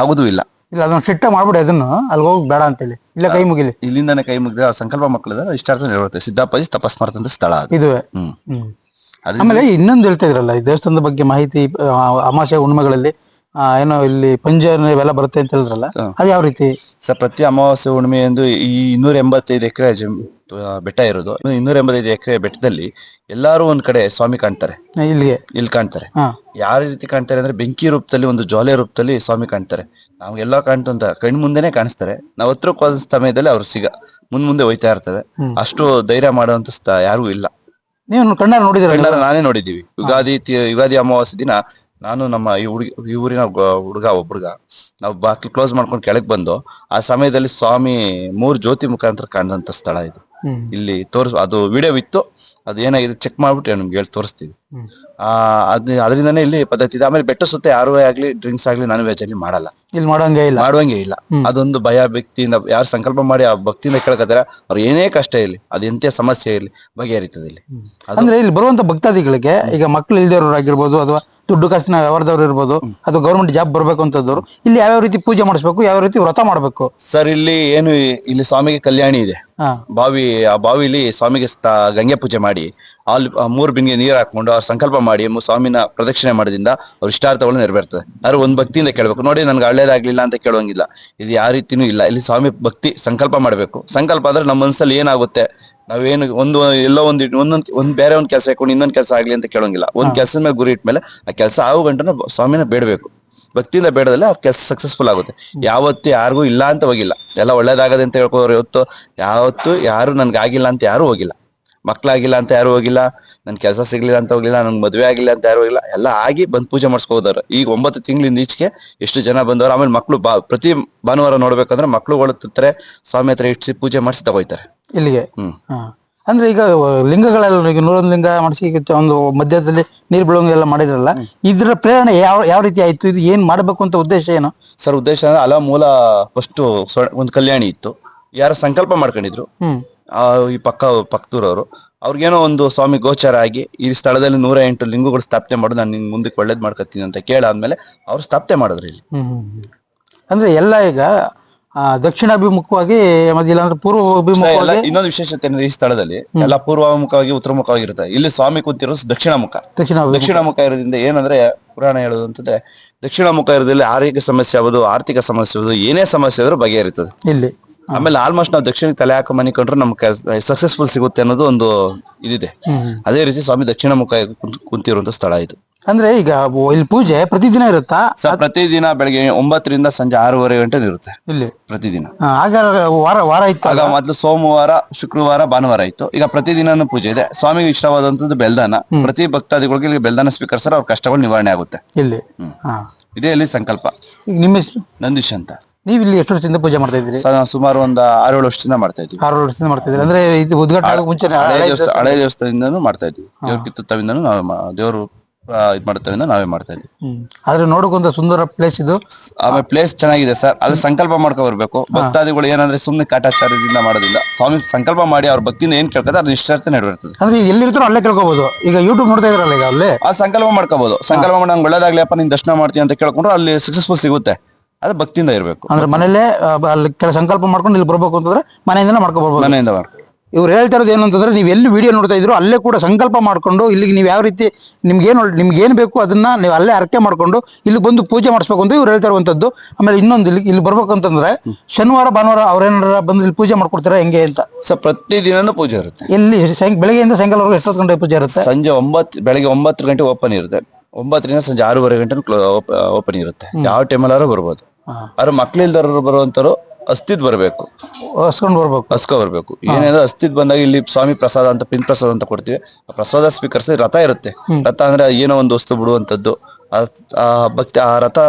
ಆಗುದು ಇಲ್ಲ. ಇಲ್ಲ, ಅದನ್ನ ಶಿಟ್ಟ ಮಾಡ್ಬಿಡಿ, ಅದನ್ನು ಅಲ್ಲಿ ಹೋಗಿ ಬೇಡ ಅಂತೇಳಿ ಇಲ್ಲ ಕೈ ಮುಗಿಲಿ. ಇಲ್ಲಿಂದಾನೆ ಕೈ ಮುಗಿದ್ರೆ ಸಂಕಲ್ಪ ಮಕ್ಕಳಿಂದ ಇಷ್ಟಾರ್ಥ ನೆರವೇರುತ್ತೆ. ಸಿದ್ದಪ್ಪಾಜಿ ತಪಸ್ ಮಾಡ್ತಂತ ಸ್ಥಳ ಇದುವೆ. ಆಮೇಲೆ ಇನ್ನೊಂದು ಹೇಳ್ತಾ ಇದ್ರಲ್ಲ, ಈ ದೇವಸ್ಥಾನದ ಬಗ್ಗೆ ಮಾಹಿತಿ, ಅಮಾವಾಸ್ಯೆ ಹುಣ್ಣಿಮೆಗಳಲ್ಲಿ ಏನೋ ಇಲ್ಲಿ ಪಂಜ ಇವೆಲ್ಲ ಬರುತ್ತೆ ಅಂತ ಹೇಳಿದ್ರಲ್ಲ, ಅದು ಯಾವ ರೀತಿ ಸರ್? ಪ್ರತಿ ಅಮಾವಾಸ್ಯೆ ಹುಣ್ಣಿಮೆ ಎಂದು ಈ 285 ಎಕರೆ ಬೆಟ್ಟ ಇರೋದು. 285 ಎಕರೆ ಬೆಟ್ಟದಲ್ಲಿ ಎಲ್ಲಾರು ಒಂದ್ ಕಡೆ ಸ್ವಾಮಿ ಕಾಣ್ತಾರೆ. ಇಲ್ಲಿ ಕಾಣ್ತಾರೆ. ಯಾವ ರೀತಿ ಕಾಣ್ತಾರೆ ಅಂದ್ರೆ ಬೆಂಕಿ ರೂಪದಲ್ಲಿ, ಒಂದು ಜ್ವಾಲೆ ರೂಪದಲ್ಲಿ ಸ್ವಾಮಿ ಕಾಣ್ತಾರೆ. ನಮ್ಗೆಲ್ಲ ಕಾಣ್ತಂತ ಕಣ್ ಮುಂದೆನೆ ಕಾಣಿಸ್ತಾರೆ. ನಾವ್ ಹತ್ರ ಸಮಯದಲ್ಲಿ ಅವ್ರು ಮುಂದೆ ಹೋಯ್ತಾ ಇರ್ತವೆ. ಅಷ್ಟು ಧೈರ್ಯ ಮಾಡುವಂತ ಯಾರಿಗೂ ಇಲ್ಲ. ನೀವು ಕಣ್ಣಾರ ನೋಡಿದಿರ? ಕಣ್ಣಾರ ನಾನೇ ನೋಡಿದೀವಿ. ಯುಗಾದಿ ಅಮಾವಾಸ್ಯೆ ದಿನ ನಾನು ನಮ್ಮ ಈ ಊರಿನ ಹುಡುಗ ನಾವು ಬಾಕ್ಲು ಕ್ಲೋಸ್ ಮಾಡ್ಕೊಂಡು ಕೆಳಗ್ ಬಂದು ಆ ಸಮಯದಲ್ಲಿ ಸ್ವಾಮಿ 3 ಜ್ಯೋತಿ ಮುಖಾಂತರ ಕಾಣುವಂತ ಸ್ಥಳ ಇದು. ಇಲ್ಲಿ ಅದು ವಿಡಿಯೋ ಇತ್ತು, ಅದು ಏನಾಗಿದೆ ಚೆಕ್ ಮಾಡ್ಬಿಟ್ಟು ನಿಮ್ಗೆ ಹೇಳಿ ತೋರಿಸ್ತೀವಿ. ಅದರಿಂದಾನೇ ಇಲ್ಲಿ ಪದ್ಧತಿ ಇದೆ. ಆಮೇಲೆ ಬೆಟ್ಟ ಸುತ್ತ ಯಾರು ಆಗ್ಲಿ ಡ್ರಿಂಕ್ಸ್ ಆಗ್ಲಿ ನಾನ್ ವೆಜ್ ಅಲ್ಲಿ ಮಾಡಲ್ಲ, ಇಲ್ಲಿ ಮಾಡುವಂಗೆ ಇಲ್ಲ. ಅದೊಂದು ಭಯ ಭಕ್ತಿಯಿಂದ ಯಾರು ಸಂಕಲ್ಪ ಮಾಡಿ ಆ ಭಕ್ತಿಯಿಂದ ಕೇಳಕತ್ತಾರ ಅವ್ರು ಏನೇ ಕಷ್ಟ ಇರಲಿ, ಅದು ಎಂತ ಸಮಸ್ಯೆ ಇರಲಿ ಬಗೆಹರಿತದೆ ಇಲ್ಲಿ. ಅಂದ್ರೆ ಇಲ್ಲಿ ಬರುವಂತ ಭಕ್ತಾದಿಗಳಿಗೆ ಈಗ ಮಕ್ಳು ಇಲ್ದೇವ್ರು ಆಗಿರ್ಬೋದು, ಅಥವಾ ದುಡ್ಡು ಕಾಸಿನ ವ್ಯವಹಾರದವ್ರು ಇರ್ಬೋದು, ಅಥವಾ ಗೌರ್ಮೆಂಟ್ ಜಾಬ್ ಬರ್ಬೇಕು ಅಂತದವ್ರು ಇಲ್ಲಿ ಯಾವ ರೀತಿ ಪೂಜೆ ಮಾಡಿಸ್ಬೇಕು, ಯಾವ ರೀತಿ ವ್ರತ ಮಾಡ್ಬೇಕು ಸರ್? ಇಲ್ಲಿ ಸ್ವಾಮಿಗೆ ಕಲ್ಯಾಣಿ ಇದೆ, ಆ ಬಾವಿಲಿ ಸ್ವಾಮಿಗೆ ಗಂಗೆ ಪೂಜೆ ಮಾಡಿ ಅಲ್ಲಿ 3 ಬಿಂದಿಗೆ ನೀರು ಹಾಕೊಂಡು ಅವ್ರು ಸಂಕಲ್ಪ ಮಾಡಿ ಸ್ವಾಮಿನ ಪ್ರದಕ್ಷಿಣೆ ಮಾಡೋದ್ರಿಂದ ಅವ್ರ ಇಷ್ಟಾರ್ಥಗಳು ನೆರವೇರ್ತದೆ. ಆದ್ರೆ ಒಂದ್ ಭಕ್ತಿಯಿಂದ ಕೇಳ್ಬೇಕು. ನೋಡಿ ನನ್ಗೆ ಒಳ್ಳೇದಾಗ್ಲಿಲ್ಲ ಅಂತ ಕೇಳುವಂಗಿಲ್ಲ, ಇದು ಯಾವ ರೀತಿನೂ ಇಲ್ಲ. ಇಲ್ಲಿ ಸ್ವಾಮಿ ಭಕ್ತಿ ಸಂಕಲ್ಪ ಮಾಡ್ಬೇಕು. ಸಂಕಲ್ಪ ಅಂದ್ರೆ ನಮ್ಮ ಮನಸ್ಸಲ್ಲಿ ಏನಾಗುತ್ತೆ, ನಾವೇನು ಒಂದ್ ಬೇರೆ ಒಂದ್ ಕೆಲಸ ಹಾಕೊಂಡು ಇನ್ನೊಂದ್ ಕೆಲಸ ಆಗ್ಲಿ ಅಂತ ಕೇಳೋಂಗಿಲ್ಲ. ಒಂದ್ ಕೆಲಸದ ಮೇಲೆ ಗುರಿ ಇಟ್ಮೇಲೆ ಆ ಕೆಲಸ ಆಗೋ ಗಂಟನ ಸ್ವಾಮಿನ ಬೇಡಬೇಕು. ಭಕ್ತಿಯಿಂದ ಬೇಡದಲ್ಲೇ ಅವ್ರ ಕೆಲಸ ಸಕ್ಸಸ್ಫುಲ್ ಆಗುತ್ತೆ. ಯಾವತ್ತು ಯಾರಿಗೂ ಇಲ್ಲ ಅಂತ ಹೋಗಿಲ್ಲ, ಎಲ್ಲ ಒಳ್ಳೇದಾಗದೆ ಅಂತ ಹೇಳ್ಕೋರು. ಯಾವತ್ತು ಯಾರು ನನ್ಗೆ ಆಗಿಲ್ಲ ಅಂತ ಯಾರು ಹೋಗಿಲ್ಲ, ಮಕ್ಳಾಗಿಲ್ಲ ಅಂತ ಯಾರು ಹೋಗಿಲ್ಲ, ನನ್ ಕೆಲಸ ಸಿಗ್ಲಿಲ್ಲ ಅಂತ ಹೋಗಿಲ್ಲ, ನನ್ ಮದ್ವೆ ಆಗಿಲ್ಲ ಅಂತ ಯಾರು ಹೋಗಿಲ್ಲ. ಎಲ್ಲ ಆಗಿ ಬಂದ್ ಪೂಜೆ ಮಾಡಿಸ್ಕೋದಾರ. ಈಗ 9 ತಿಂಗಳಿಂದ ಈಚೆಗೆ ಎಷ್ಟು ಜನ ಬಂದವರು. ಆಮೇಲೆ ಮಕ್ಳು ಪ್ರತಿ ಭಾನುವಾರ ನೋಡ್ಬೇಕಂದ್ರೆ ಮಕ್ಳುಗಳು ತತ್ತಾರೆ ಸ್ವಾಮಿ ಹತ್ರ ಇಡ್ಸಿ ಪೂಜೆ ಮಾಡಿಸಿ ತಗೋಯ್ತಾರೆ ಇಲ್ಲಿಗೆ. ಅಂದ್ರೆ ಈಗ ಲಿಂಗಗಳೆಲ್ಲ ಈಗ 101 ಲಿಂಗ ಮಾಡಿಸಿ ಒಂದು ಮಧ್ಯದಲ್ಲಿ ನೀರು ಬೀಳೋಂಗೆಲ್ಲ ಮಾಡಿದ್ರಲ್ಲ, ಇದ್ರ ಪ್ರೇರಣೆ ಯಾವ ರೀತಿ ಆಯ್ತು? ಇದು ಏನ್ ಮಾಡ್ಬೇಕು ಅಂತ ಉದ್ದೇಶ ಏನು ಸರ್? ಉದ್ದೇಶ ಅಂದ್ರೆ ಮೂಲ ಫಸ್ಟ್ ಒಂದು ಕಲ್ಯಾಣಿ ಇತ್ತು, ಯಾರು ಸಂಕಲ್ಪ ಮಾಡ್ಕೊಂಡಿದ್ರು ಈ ಪಕ್ಕದೂರವರು. ಅವ್ರಿಗೇನೋ ಒಂದು ಸ್ವಾಮಿ ಗೋಚಾರ ಆಗಿ ಈ ಸ್ಥಳದಲ್ಲಿ 108 ಲಿಂಗಗಳು ಸ್ಥಾಪನೆ ಮಾಡು, ನಾನು ನಿನ್ ಮುಂದಕ್ಕೆ ಒಳ್ಳೇದ್ ಮಾಡ್ಕೊತೀನಿ ಅಂತ ಕೇಳಾದ್ಮೇಲೆ ಅವ್ರು ಸ್ಥಾಪನೆ ಮಾಡಿದ್ರು ಇಲ್ಲಿ. ಅಂದ್ರೆ ಎಲ್ಲ ಈಗ ದಕ್ಷಿಣಾಭಿಮುಖವಾಗಿ ಇಲ್ಲಾಂದ್ರೆ ಪೂರ್ವ ಅಭಿಮುಖವಾಗಿ. ಇನ್ನೊಂದು ವಿಶೇಷತೆ ಅಂದ್ರೆ ಈ ಸ್ಥಳದಲ್ಲಿ ಎಲ್ಲ ಪೂರ್ವಮುಖವಾಗಿ ಉತ್ತರ ಮುಖವಾಗಿರುತ್ತೆ. ಇಲ್ಲಿ ಸ್ವಾಮಿ ಕೂತಿರೋದು ದಕ್ಷಿಣ ಮುಖ ಇರೋದ್ರಿಂದ ಏನಂದ್ರೆ ಪುರಾಣ ಹೇಳೋದು ಅಂತಂದ್ರೆ ದಕ್ಷಿಣ ಮುಖ ಇರೋದ್ರಲ್ಲಿ ಆರೋಗ್ಯ ಸಮಸ್ಯೆ ಆಗೋದು, ಆರ್ಥಿಕ ಸಮಸ್ಯೆ ಆಗೋದು, ಏನೇ ಸಮಸ್ಯೆ ಆದ್ರೂ ಬಗೆಹರಿತದೆ ಇಲ್ಲಿ. ಆಮೇಲೆ ಆಲ್ಮೋಸ್ಟ್ ನಾವು ದಕ್ಷಿಣಕ್ಕೆ ತಲೆ ಹಾಕೋ ಮನೆ ಕೊಂಡ್ರೆ ನಮ್ಗೆ ಸಕ್ಸಸ್ಫುಲ್ ಸಿಗುತ್ತೆ ಅನ್ನೋದು ಒಂದು ಇದಿದೆ. ಅದೇ ರೀತಿ ಸ್ವಾಮಿ ದಕ್ಷಿಣ ಮುಖ ಕುಂತಿರುವಂತ ಸ್ಥಳ ಇದು. ಅಂದ್ರೆ ಈಗ ಇಲ್ಲಿ ಪೂಜೆ ಪ್ರತಿದಿನ ಇರುತ್ತಾ? ಪ್ರತಿದಿನ ಬೆಳಗ್ಗೆ 9 ರಿಂದ ಸಂಜೆ 6:30 ಗಂಟೆ ಇರುತ್ತೆ ಇಲ್ಲಿ ಪ್ರತಿದಿನ. ಆಗ ವಾರ ಇತ್ತು. ಆಗ ಮೊದ್ಲು ಸೋಮವಾರ, ಶುಕ್ರವಾರ, ಭಾನುವಾರ ಇತ್ತು. ಈಗ ಪ್ರತಿದಿನ ಪೂಜೆ ಇದೆ. ಸ್ವಾಮಿಗೆ ಇಷ್ಟವಾದಂತದ್ದು ಬೆಲ್ದಾನ. ಪ್ರತಿ ಭಕ್ತಾದಿಗಳಿಗೆ ಇಲ್ಲಿ ಬೆಲ್ದಾನ ಸ್ವೀಕರಿಸಿದ್ರೆ ಅವ್ರ ಕಷ್ಟಗಳು ನಿವಾರಣೆ ಆಗುತ್ತೆ ಇಲ್ಲಿ. ಇದೇ ಇಲ್ಲಿ ಸಂಕಲ್ಪ. ಈಗ ನಿಮ್ಮ ಹೆಸರು? ನಂದೀಶ್ ಅಂತ. ನೀವು ಇಲ್ಲಿ ಎಷ್ಟು ವರ್ಷದಿಂದ ಪೂಜೆ ಮಾಡ್ತಾ ಇದ್ದೀರಿ? ಸುಮಾರು ಒಂದು 6-7 ವರ್ಷದಿಂದ ಮಾಡ್ತಾ ಇದ್ದೀವಿ. 6 ವರ್ಷದಿಂದ ಮಾಡ್ತಾ ಇದ್ದೀರಿ. ಅಂದ್ರೆ ಇದು ಉದ್ಘಾಟನೆ ಮುಂಚೆ ಹಳೆ ದೇವಸ್ಥಾನದಿಂದನೂ ಮಾಡ್ತಾ ಇದ್ವಿ. ದೇವ್ರ ಕಿತ್ತುತ್ತವಿಂದನೂ ದೇವರು ಇದ್ ಮಾಡ್ತಾವಿಂದ ನಾವೇ ಮಾಡ್ತಾ ಇದ್ವಿ. ಆದ್ರೆ ನೋಡಕೊಂತ ಸುಂದರ ಪ್ಲೇಸ್ ಇದು. ಆಮೇಲೆ ಪ್ಲೇಸ್ ಚೆನ್ನಾಗಿದೆ ಸರ್. ಅಲ್ಲಿ ಸಂಕಲ್ಪ ಮಾಡ್ಕೊ ಬರ್ಬೇಕು. ಭಕ್ತಾದಿಗಳು ಏನಂದ್ರೆ ಸುಮ್ನೆ ಕಾಟಾಚಾರದಿಂದ ಮಾಡೋದಿಲ್ಲ. ಸ್ವಾಮಿ ಸಂಕಲ್ಪ ಮಾಡಿ ಅವ್ರ ಭಕ್ತಿಯಿಂದ ಏನ್ ಕೇಳ್ತಾರೆ ಅದ್ರ ಇಷ್ಟಾರ್ಥ ನೆರವೇರ್ತದೆ. ಅಂದ್ರೆ ಎಲ್ಲಿರ್ತಾರೋ ಅಲ್ಲೇ ಕೇಳ್ಕೋಬಹುದು. ಈಗ ಯೂಟ್ಯೂಬ್ ನೋಡ್ತಾ ಇದ್ರಲ್ಲ, ಈಗ ಅಲ್ಲೇ ಆ ಸಂಕಲ್ಪ ಮಾಡ್ಕೋಬಹುದು. ಸಂಕಲ್ಪ ಮಾಡಿ ನಂಗೆ ಒಳ್ಳೇದಾಗ್ಲಿ ಅಪ್ಪ ನೀನ್ ದರ್ಶನ ಮಾಡ್ತೀನಿ ಅಂತ ಕೇಳ್ಕೊಂಡ್ರೆ ಅಲ್ಲಿ ಸಕ್ಸಸ್ಫುಲ್ ಸಿಗುತ್ತೆ. ಅದು ಭಕ್ತಿಯಿಂದ ಇರ್ಬೇಕು. ಅಂದ್ರೆ ಮನೇಲೆ ಅಲ್ಲಿ ಸಂಕಲ್ಪ ಮಾಡ್ಕೊಂಡು ಇಲ್ಲಿ ಬರ್ಬೇಕು ಅಂತಂದ್ರೆ ಮನೆಯಿಂದ ಮಾಡ್ಕೋಬಹುದು. ಮನೆಯಿಂದ ಇವ್ರು ಹೇಳ್ತಾ ಇರೋದು ಏನು ಅಂತಂದ್ರೆ, ನೀವು ಎಲ್ಲಿ ವಿಡಿಯೋ ನೋಡ್ತಾ ಇದ್ರು ಅಲ್ಲೇ ಕೂಡ ಸಂಕಲ್ಪ ಮಾಡ್ಕೊಂಡು ಇಲ್ಲಿಗೆ ನೀವು ಯಾವ ರೀತಿ ನಿಮ್ಗೇನು ಬೇಕು ಅದನ್ನ ನೀವು ಅಲ್ಲೇ ಅರ್ಕೆ ಮಾಡ್ಕೊಂಡು ಇಲ್ಲಿ ಬಂದು ಪೂಜೆ ಮಾಡಿಸ್ಬೇಕು ಅಂತ ಇವ್ರು ಹೇಳ್ತಾ ಇರುವಂತದ್ದು. ಆಮೇಲೆ ಇನ್ನೊಂದು ಇಲ್ಲಿ ಬರ್ಬೇಕು ಅಂತಂದ್ರೆ ಶನಿವಾರ ಭಾನುವಾರ ಅವ್ರೇನಾರ ಬಂದು ಇಲ್ಲಿ ಪೂಜೆ ಮಾಡ್ಕೊಡ್ತಾರೆ ಹೆಂಗೆ ಅಂತ? ಸರ್ ಪ್ರತಿದಿನ ಪೂಜೆ ಇರುತ್ತೆ. ಇಲ್ಲಿ ಬೆಳಗ್ಗೆಯಿಂದ ಸಾಯಂಕಾಲವರೆಗೂ ಎಷ್ಟೊತ್ತು ಗಂಟೆ ಪೂಜೆ ಇರುತ್ತೆ? ಸಂಜೆ ಬೆಳಗ್ಗೆ 9 ಗಂಟೆ ಓಪನ್ ಇರುತ್ತೆ. 9 ರಿಂದ ಸಂಜೆ 6:30 ಗಂಟೆ ಓಪನ್ ಇರುತ್ತೆ. ಯಾವ ಟೈಮಲ್ಲಾರು ಬರ್ಬೋದು. ಆದ್ರೆ ಮಕ್ಳಿಲ್ದವ್ರು ಬರುವಂತರು ಅಸ್ಥಿತ್ ಬರ್ಬೇಕು, ಹಸ್ಕೊ ಬರ್ಬೇಕು. ಏನೇನೋ ಅಸ್ಥಿತ್ ಬಂದಾಗ ಇಲ್ಲಿ ಸ್ವಾಮಿ ಪ್ರಸಾದ ಅಂತ ಪಿನ್ ಪ್ರಸಾದ ಅಂತ ಕೊಡ್ತೀವಿ. ಆ ಪ್ರಸಾದ ಸ್ವೀಕರಿಸಿ ರಥ ಇರುತ್ತೆ. ರಥ ಅಂದ್ರೆ ಏನೋ ಒಂದು ವಸ್ತು ಬಿಡುವಂತದ್ದು. ಭಕ್ತಿ ಆ ರಥ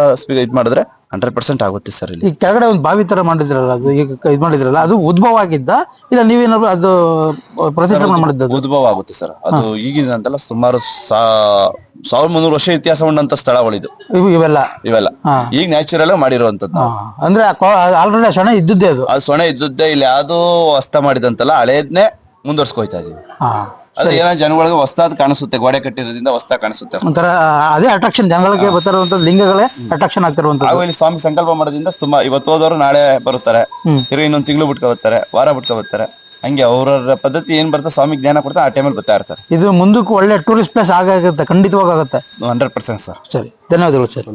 ಇದ್ ಮಾಡಿದ್ರೆ 100% ಆಗುತ್ತೆ ಸರ್. ಇಲ್ಲಿ ಈ ಕೆಳಗಡೆ ಒಂದು ಬಾವಿ ತರ ಮಾಡಿದ್ರಲ್ಲ, ಅದು ಈಗ ಇದ್ ಮಾಡಿದ್ರಲ್ಲ, ಅದು ಉದ್ಭವ ಆಗಿದ್ದ ಇಲ್ಲ ನೀವೇನಾದ್ರು ಅದು ಪ್ರತಿಕ್ರಮಣ ಮಾಡಿದ್ದು? ಉದ್ಭವ ಆಗುತ್ತೆ ಸರ್. ಅದು ಈಗಿನ ಅಂತಲ್ಲ, ಸುಮಾರು 1300 ವರ್ಷ ಇತಿಹಾಸ ಉಂಡಂತ ಸ್ಥಳಗಳಿದು ಇವೆಲ್ಲ. ಈಗ ನ್ಯಾಚುರಲ್ ಮಾಡಿರುವಂತದ್ದು. ಅಂದ್ರೆ ಆಲ್ರೆಡಿ ಸೊಣೆ ಇದ್ದದ್ದೇ, ಅದು ಸೊಣೆ ಇದ್ದದ್ದೇ. ಇಲ್ಲಿ ಯಾವ್ದು ಹಸ್ತ ಮಾಡಿದಂತಲ್ಲ, ಹಳೇದ್ನೇ ಮುಂದುವರ್ಸ್ಕೊಯ್ತಾ ಇದೀವಿ. ಅದು ಏನೋ ಜನಗಳಿಗೆ ಹೊಸ್ತಾದ್ ಕಾಣಿಸುತ್ತೆ, ಗೋಡೆ ಕಟ್ಟಿರೋದ್ರಿಂದ ಹೊಸ್ತಾಗ್ ಕಾಣಿಸುತ್ತೆ. ಒಂಥರ ಅದೇ ಅಟ್ರಾಕ್ಷನ್, ಜನಗಳಿಗೆ ಬರ್ತಿರುವಂತ ಲಿಂಗಗಳೇ ಅಟ್ರಾಕ್ಷನ್ ಆಗ್ತಿರುವಂತ. ಇಲ್ಲಿ ಸ್ವಾಮಿ ಸಂಕಲ್ಪ ಮಾಡೋದ್ರಿಂದ ತುಂಬಾ ಇವತ್ತು ಹೋದವರು ನಾಳೆ ಬರುತ್ತಾರೆ, ತಿರುಗಿ ಇನ್ನೊಂದು ತಿಂಗಳು ಬಿಟ್ಕೊ ಬರ್ತಾರೆ, ವಾರ ಬಿಟ್ಕೊ ಬರ್ತಾರೆ. ಹಂಗೆ ಅವ್ರ ಪದ್ಧತಿ ಏನ್ ಬರ್ತದೆ ಸ್ವಾಮಿ ಜ್ಞಾನ ಕೊಡ್ತಾ ಆ ಟೈಮಲ್ಲಿ ಬರ್ತಾ ಇರ್ತಾರೆ. ಇದು ಮುಂದಕ್ಕೆ ಒಳ್ಳೆ ಟೂರಿಸ್ಟ್ ಪ್ಲೇಸ್ ಆಗುತ್ತೆ, ಖಂಡಿತವಾಗಿ ಆಗುತ್ತೆ. 100% ಸರ್. ಸರಿ, ಧನ್ಯವಾದಗಳು ಸರ್.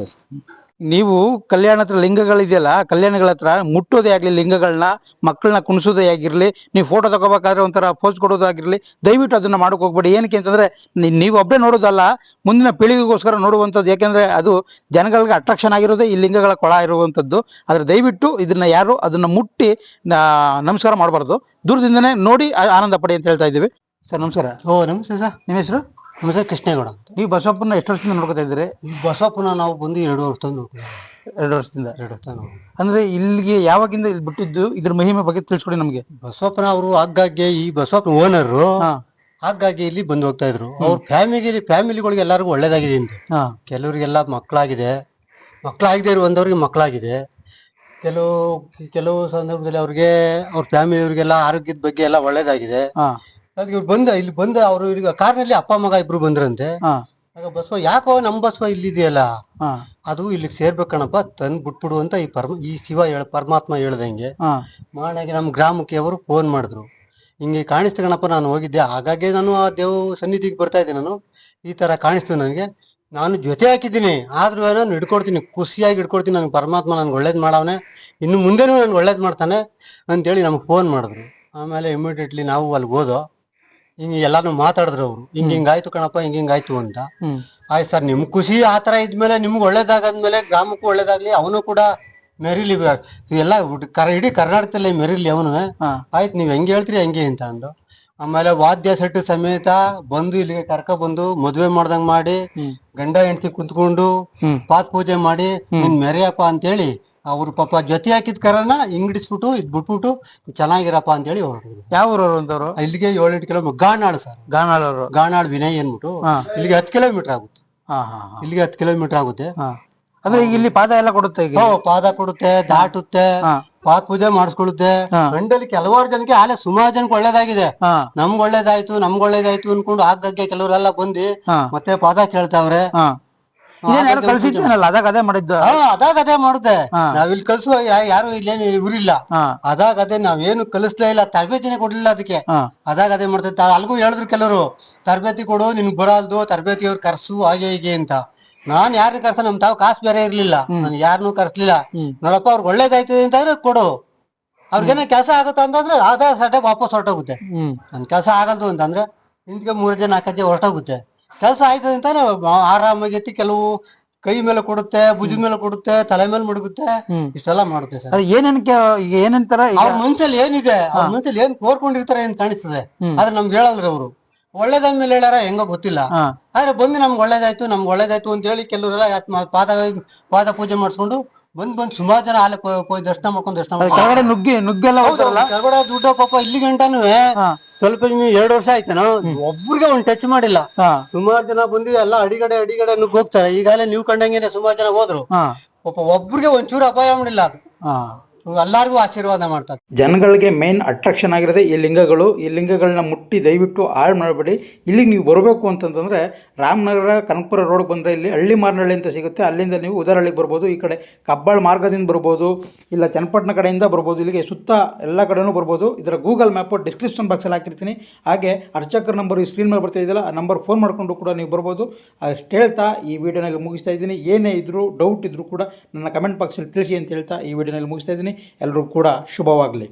ನೀವು ಕಲ್ಯಾಣ ಹತ್ರ ಲಿಂಗಗಳಿದೆಯಲ್ಲ, ಕಲ್ಯಾಣಗಳ ಹತ್ರ ಮುಟ್ಟೋದೇ ಆಗ್ಲಿ, ಲಿಂಗಗಳನ್ನ ಮಕ್ಕಳನ್ನ ಕುಣಿಸೋದೇ ಆಗಿರ್ಲಿ, ನೀವು ಫೋಟೋ ತಗೋಬೇಕಾದ್ರೆ ಒಂಥರ ಪೋಸ್ ಕೊಡೋದಾಗಿರ್ಲಿ, ದಯವಿಟ್ಟು ಅದನ್ನ ಮಾಡಕ್ ಹೋಗ್ಬೇಡಿ. ಏನಕ್ಕೆ ಅಂತಂದ್ರೆ ನೀವು ಒಬ್ಬರೇ ನೋಡೋದಲ್ಲ, ಮುಂದಿನ ಪೀಳಿಗೆಗೋಸ್ಕರ ನೋಡುವಂಥದ್ದು. ಯಾಕೆಂದ್ರೆ ಅದು ಜನಗಳಿಗೆ ಅಟ್ರಾಕ್ಷನ್ ಆಗಿರೋದೇ ಈ ಲಿಂಗಗಳ ಕೊಳ ಇರುವಂಥದ್ದು. ಆದ್ರೆ ದಯವಿಟ್ಟು ಇದನ್ನ ಯಾರು ಅದನ್ನ ಮುಟ್ಟಿ ನಮಸ್ಕಾರ ಮಾಡಬಾರ್ದು, ದೂರದಿಂದನೇ ನೋಡಿ ಆನಂದ ಪಡಿ ಅಂತ ಹೇಳ್ತಾ ಇದ್ದೀವಿ. ಸರ್ ನಮಸ್ಕಾರ. ಓ ನಮಸ್ತೆ ಸರ್. ನಿಮ್ಮ ಹೆಸರು? ನಮಸ್ತೆ ಕೃಷ್ಣೇಗೌಡ. ನೀವು ಬಸವಪ್ಪನ ಎಷ್ಟು ವರ್ಷದಿಂದ ನೋಡ್ಕೊತಾ ಇದ್ದೀರಿ? ಈ ಬಸವಪ್ಪನ ನಾವು ಬಂದು 2 ವರ್ಷದಿಂದ ನೋಡ್ತೀವಿ. 2 ವರ್ಷದಿಂದ. 2 ವರ್ಷ ಅಂದ್ರೆ ಇಲ್ಲಿಗೆ ಯಾವಾಗಿಂದ ಇಲ್ಲಿ ಬಿಟ್ಟಿದ್ದು, ಇದ್ರ ಮಹಿಮೆ ಬಗ್ಗೆ ತಿಳಿಸ್ಕೊಡಿ ನಮಗೆ. ಬಸವಪ್ಪನ ಅವರು ಆಗಾಗ್ಗೆ ಈ ಬಸವಪ್ಪನ ಓನರು ಆಗಾಗ್ಗೆ ಇಲ್ಲಿ ಬಂದು ಹೋಗ್ತಾ ಇದ್ರು. ಅವ್ರ ಫ್ಯಾಮಿಲಿಗಳಿಗೆ ಎಲ್ಲರಿಗೂ ಒಳ್ಳೇದಾಗಿದೆ ಅಂತ. ಕೆಲವರಿಗೆಲ್ಲ ಮಕ್ಕಳಾಗದೆ ಇರುವಂತವ್ರಿಗೆ ಮಕ್ಕಳಾಗಿದೆ. ಕೆಲವು ಸಂದರ್ಭದಲ್ಲಿ ಅವ್ರಿಗೆ ಅವ್ರ ಫ್ಯಾಮಿಲಿಯವರಿಗೆಲ್ಲ ಆರೋಗ್ಯದ ಬಗ್ಗೆ ಎಲ್ಲ ಒಳ್ಳೇದಾಗಿದೆ. ಅದಕ್ಕೆ ಇವ್ರು ಇಲ್ಲಿ ಬಂದ ಅವರು ಈಗ ಕಾರ್ನಲ್ಲಿ ಅಪ್ಪ ಮಗ ಇಬ್ರು ಬಂದ್ರಂತೆ. ಆಗ ಬಸವ ಯಾಕೋ ನಮ್ ಬಸವ ಇಲ್ಲಿದೆಯಲ್ಲ, ಅದು ಇಲ್ಲಿಗೆ ಸೇರ್ಬೇಕಣಪ್ಪ, ತಂದ್ ಬಿಟ್ಬಿಡು ಅಂತ ಈ ಶಿವ ಪರಮಾತ್ಮ ಹೇಳ್ದಂಗೆ ಮಾಡಾಗಿ ನಮ್ ಗ್ರಾಮಕ್ಕೆ ಅವರು ಫೋನ್ ಮಾಡಿದ್ರು. ಹಿಂಗೆ ಕಾಣಿಸ್ತು ಕಣಪ್ಪ, ನಾನು ಹೋಗಿದ್ದೆ, ಹಾಗಾಗಿ ನಾನು ಆ ದೇವ್ ಸನ್ನಿಧಿಗೆ ಬರ್ತಾ ಇದ್ದೆ. ನಾನು ಈ ತರ ಕಾಣಿಸ್ತು ನನಗೆ, ನಾನು ಜೊತೆ ಹಾಕಿದ್ದೀನಿ, ಆದ್ರೂ ನಾನು ಹಿಡ್ಕೊಡ್ತೀನಿ, ಖುಷಿಯಾಗಿ ಹಿಡ್ಕೊಡ್ತೀನಿ. ನನ್ಗೆ ಪರಮಾತ್ಮ ನನ್ಗೆ ಒಳ್ಳೇದ್ ಮಾಡವನೆ, ಇನ್ನು ಮುಂದೆನೂ ನನ್ಗೆ ಒಳ್ಳೇದ್ ಮಾಡ್ತಾನೆ ಅಂತೇಳಿ ನಮ್ಗೆ ಫೋನ್ ಮಾಡಿದ್ರು. ಆಮೇಲೆ ಇಮಿಡಿಯೇಟ್ಲಿ ನಾವು ಅಲ್ಲಿಗೆ ಹೋದೋ. ಹಿಂಗೆ ಎಲ್ಲಾನು ಮಾತಾಡಿದ್ರು ಅವರು, ಹಿಂಗಾಯ್ತು ಕಣಪ್ಪ, ಹಿಂಗಾಯ್ತು ಅಂತ. ಆಯ್ತು ಸರ್, ನಿಮ್ ಖುಷಿ ಆತರ ಇದ್ಮೇಲೆ ನಿಮ್ಗೆ ಒಳ್ಳೇದಾಗದ್ಮೇಲೆ ಗ್ರಾಮಕ್ಕೂ ಒಳ್ಳೇದಾಗ್ಲಿ, ಅವನು ಕೂಡ ಮೆರಿಲಿ, ಎಲ್ಲ ಇಡೀ ಕರ್ನಾಟಕದಲ್ಲೇ ಮೆರಿಲಿ ಅವನು. ಆಯ್ತು, ನೀವ್ ಹೆಂಗೆ ಹೇಳ್ತೀರಿ ಹಂಗೆ ಅಂತ ಅಂದು. ಆಮೇಲೆ ವಾದ್ಯ ಸೆಟ್ ಸಮೇತ ಬಂದು ಇಲ್ಲಿಗೆ ಕರ್ಕ ಬಂದು ಮದ್ವೆ ಮಾಡ್ದಂಗ್ ಮಾಡಿ, ಗಂಡ ಹೆಂಡತಿ ಕುಂತ್ಕೊಂಡು ಪಾತ್ ಪೂಜೆ ಮಾಡಿ ನೀನ್ ಮೆರೆಯಪ್ಪ ಅಂತೇಳಿ ಅವ್ರು ಪಾಪ ಜೊತೆ ಹಾಕಿದ ಕರನ ಹಿಂಗಡಿಸ್ಬಿಟ್ಟು ಇದ್ ಬಿಟ್ಬಿಟ್ಟು ಚೆನ್ನಾಗಿರಪ್ಪ ಅಂತೇಳಿ ಹೊರಟಿದ್ರು. ಯಾವ ಊರವರು ಅಂತವ್ರು? ಇಲ್ಲಿಗೆ 7-8 ಕಿಲೋಮೀಟರ್, ಗಾನಾಳು ಸರ್. ಗಾನಾಳು ವಿನಯ್ ಅನ್ಬಿಟ್ಟು ಇಲ್ಲಿಗೆ 10 ಕಿಲೋಮೀಟರ್ ಆಗುತ್ತೆ. ಇಲ್ಲಿಗೆ 10 ಕಿಲೋಮೀಟರ್ ಆಗುತ್ತೆ. ಅಂದ್ರೆ ಈಗ ಇಲ್ಲಿ ಪಾದ ಎಲ್ಲ ಕೊಡುತ್ತೆ? ಪಾದ ಕೊಡುತ್ತೆ, ದಾಟುತ್ತೆ, ಪಾತ್ ಪೂಜೆ ಮಾಡಿಸ್ಕೊಳ್ಳುತ್ತೆ. ಗಂಡಲ್ಲಿ ಕೆಲವಾರು ಜನಕ್ಕೆ ಆಲೆ ಸುಮಾರು ಜನಕ್ಕೆ ಒಳ್ಳೇದಾಗಿದೆ. ನಮ್ಗೆ ಒಳ್ಳೇದಾಯ್ತು ಅನ್ಕೊಂಡು ಆಗಾಗ್ಗೆ ಕೆಲವರೆಲ್ಲ ಬಂದು ಮತ್ತೆ ಪಾದ ಕೇಳ್ತಾವ್ರೆ. ಅದಾಗ ಅದೇ ಮಾಡಿದ್ದು. ಅದಾಗ ಅದೇ ಮಾಡುತ್ತೆ. ನಾವಿಲ್ಲಿ ಕಲ್ಸುವ ಯಾರು ಇಲ್ಲೇನು ಇವ್ರಿಲ್ಲ. ಅದಾಗ ಅದೇ ನಾವೇನು ಕಲಿಸ್ಲೇ ಇಲ್ಲ, ತರಬೇತಿನೇ ಕೊಡ್ಲಿಲ್ಲ ಅದಕ್ಕೆ. ಅದಾಗ ಅದೇ ಮಾಡ್ತೈತೆ. ಅಲ್ಗೂ ಹೇಳಿದ್ರು ಕೆಲವರು, ತರಬೇತಿ ಕೊಡು, ನಿನ್ಗ್ ಬರಲ್ದು, ತರಬೇತಿ ಅವ್ರು ಕರ್ಸು ಹಾಗೆ ಹೀಗೆ ಅಂತ. ನಾನ್ ಯಾರನ್ನ ಕರ್ಸ, ನಮ್ ತಾವ್ ಕಾಸು ಬೇರೆ ಇರ್ಲಿಲ್ಲ, ನಾನು ಯಾರನ್ನೂ ಕರ್ಸ್ಲಿಲ್ಲ. ನೋಡಪ್ಪ ಅವ್ರಿಗೆ ಒಳ್ಳೇದಾಯ್ತದೆ ಅಂತಂದ್ರೆ ಕೊಡು, ಅವ್ರಿಗೇನೋ ಕೆಲಸ ಆಗುತ್ತೆ ಅಂತಂದ್ರೆ ಅದೇ ಸಟಕ್ ವಾಪಸ್ ಹೊರಟೋಗುತ್ತೆ. ನನ್ ಕೆಲಸ ಆಗಲ್ದು ಅಂತಂದ್ರೆ ಇಂತಿಗೆ 3 ಜನ 4 ಜನ ಹೊರಟೋಗುತ್ತೆ. ಕೆಲಸ ಆಯ್ತದೆ ಅಂತ ಆರಾಮಾಗಿ ಎತ್ತಿ ಕೆಲವು ಕೈ ಮೇಲೆ ಕೊಡುತ್ತೆ, ಭುಜದ ಮೇಲೆ ಕೊಡುತ್ತೆ, ತಲೆ ಮೇಲೆ ಮುಡುಗುತ್ತೆ, ಇಷ್ಟೆಲ್ಲ ಮಾಡುತ್ತೆ ಸರ್. ಏನಂತಾರ ಅವ್ರ ಮನ್ಸಲ್ಲಿ ಏನಿದೆ, ಅವ್ರ ಮನ್ಸಲ್ಲಿ ಏನ್ ಕೋರ್ಕೊಂಡಿರ್ತಾರೆ ಅಂತ ಕಾಣಿಸ್ತದೆ. ಆದ್ರೆ ನಮ್ಗೆ ಹೇಳಲ್ರಿ ಅವರು. ಒಳ್ಳೇದಾದ್ಮೇಲೆ ಹೇಳ್ಯಾರ ಹೆಂಗೋ ಗೊತ್ತಿಲ್ಲ, ಆದ್ರೆ ಬಂದು ನಮ್ಗೆ ಒಳ್ಳೇದಾಯ್ತು ಅಂತ ಹೇಳಿ ಕೆಲವರೆಲ್ಲ ಪಾದ ಪೂಜೆ ಮಾಡಿಸ್ಕೊಂಡು ಬಂದ್ ಸುಮಾರು ಜನ ಆಲೆ ದರ್ಶನ ಮಾಡ್ಕೊಂಡು ಕೆಳಗಡೆ ದುಡ್ಡು ಪಾಪ ಇಲ್ಲಿ ಗಂಟನು ಸ್ವಲ್ಪ 2 ವರ್ಷ ಆಯ್ತೇನೋ ಒಬ್ರಿಗೆ ಒಂದ್ ಟಚ್ ಮಾಡಿಲ್ಲ. ಸುಮಾರು ಜನ ಬಂದು ಎಲ್ಲ ಅಡಿಗಡೆ ನುಗ್ಗಿ ಹೋಗ್ತಾರೆ. ಈಗಾಗಲೇ ನೀವು ಕಂಡಂಗೇನೆ ಸುಮಾರು ಜನ ಹೋದ್ರು, ಪಾಪ ಒಬ್ರಿಗೆ ಒಂಚೂರು ಅಪಾಯ ಮಾಡಿಲ್ಲ. ಅದು ಎಲ್ಲಾರ್ಗು ಆಶೀರ್ವಾದ ಮಾಡ್ತಾರೆ. ಜನಗಳಿಗೆ ಮೇನ್ ಅಟ್ರಾಕ್ಷನ್ ಆಗಿರೋದೆ ಈ ಲಿಂಗಗಳು. ಈ ಲಿಂಗಗಳನ್ನ ಮುಟ್ಟಿ ದಯವಿಟ್ಟು ಹಾಳು ಮಾಡಬೇಡಿ. ಇಲ್ಲಿಗೆ ನೀವು ಬರಬೇಕು ಅಂತಂತಂದರೆ ರಾಮನಗರ ಕನಕಪುರ ರೋಡ್ ಬಂದರೆ ಇಲ್ಲಿ ಹಳ್ಳಿ ಮಾರನಹಳ್ಳಿ ಅಂತ ಸಿಗುತ್ತೆ. ಅಲ್ಲಿಂದ ನೀವು ಉದಾರಹಳ್ಳಿಗೆ ಬರ್ಬೋದು. ಈ ಕಡೆ ಕಬ್ಬಾಳ್ ಮಾರ್ಗದಿಂದ ಬರ್ಬೋದು, ಇಲ್ಲ ಚನ್ನಪಟ್ಟಣ ಕಡೆಯಿಂದ ಬರ್ಬೋದು. ಇಲ್ಲಿಗೆ ಸುತ್ತ ಎಲ್ಲ ಕಡೆನೂ ಬರ್ಬೋದು. ಇದರ ಗೂಗಲ್ ಮ್ಯಾಪು ಡಿಸ್ಕ್ರಿಪ್ಷನ್ ಬಾಕ್ಸಲ್ಲಿ ಹಾಕಿರ್ತೀನಿ. ಹಾಗೆ ಅರ್ಚಕರ ನಂಬರ್ ಈ ಸ್ಕ್ರೀನ್ ಮೇಲೆ ಬರ್ತಾ ಇದೆಯಲ್ಲ, ಆ ನಂಬರ್ ಫೋನ್ ಮಾಡಿಕೊಂಡು ಕೂಡ ನೀವು ಬರ್ಬೋದು. ಅಷ್ಟು ಹೇಳ್ತಾ ಈ ವಿಡಿಯೋನಲ್ಲಿ ಮುಗಿಸ್ತಾ ಇದ್ದೀನಿ. ಏನೇ ಇದ್ದರೂ ಡೌಟ್ ಇದ್ದರೂ ಕೂಡ ನನ್ನ ಕಮೆಂಟ್ ಬಾಕ್ಸಲ್ಲಿ ತಿಳಿಸಿ ಅಂತ ಹೇಳ್ತಾ ಈ ವಿಡಿಯೋನಲ್ಲಿ ಮುಗಿಸ್ತಾ ಇದ್ದೀನಿ. ಎಲ್ಲರೂ ಕೂಡ ಶುಭವಾಗಲಿ.